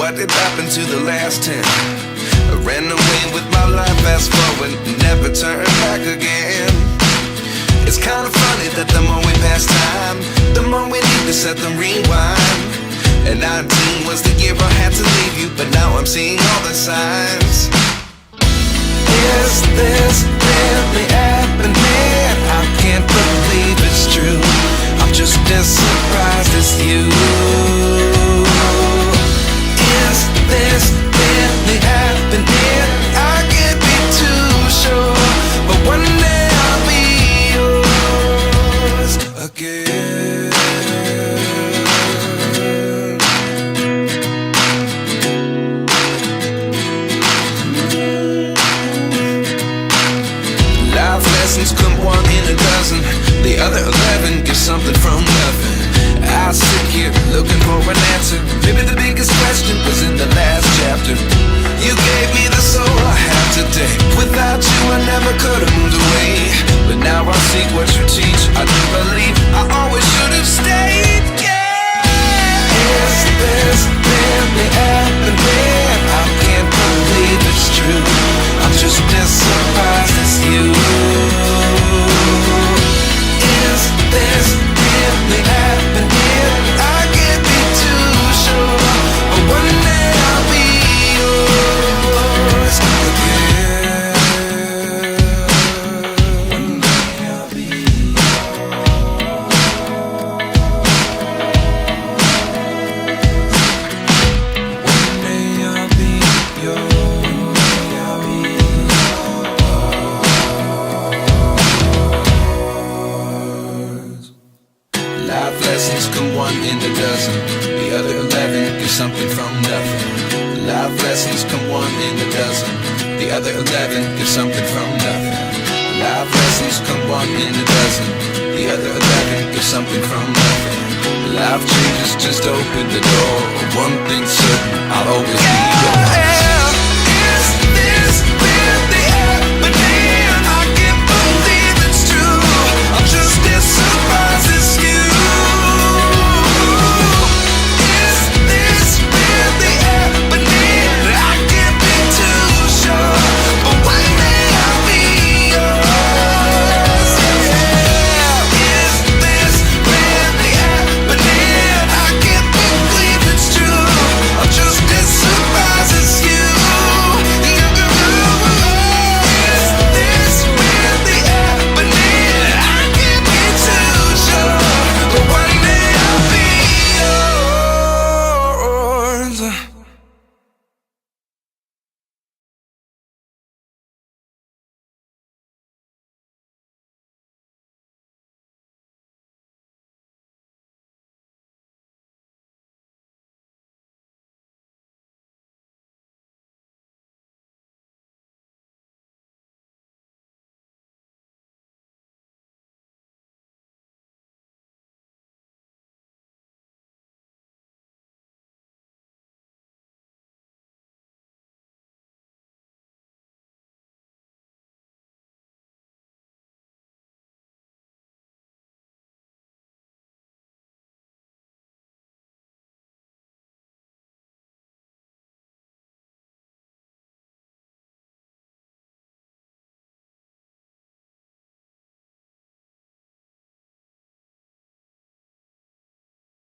what did happen to the last 10? I ran away with my life, fast forward, never turn back again. It's kind of funny that the more we pass time, the more we need to set the rewind. And 19 was the year I had to leave you, but now I'm seeing all the signs. Is this really happening? I can't believe it's true. I'm just as surprised as you. Is this really happening? I can't be too sure, but one day I'll be yours again. Life lessons come one in a dozen. The other 11 get something from nothing. I sit here looking for an answer. Maybe the biggest question was in the last chapter. You gave me the soul I have today. Without you I never could have moved away. But now I see what you teach. I do believe I always should have stayed. Yeah. Is this really happening? I can't believe it's true. I'm just as surprised as you. Is this really happening? I can't be too sure, but one day I'll be yours again. One day I'll be yours. One day I'll be yours. I'll be yours. Life lessons come one in a dozen. The other 11 get something from nothing. Life lessons come one in a dozen. The other 11 get something from nothing. Life lessons come one in a dozen. The other 11 get something from nothing. Life changes just open the door. One thing's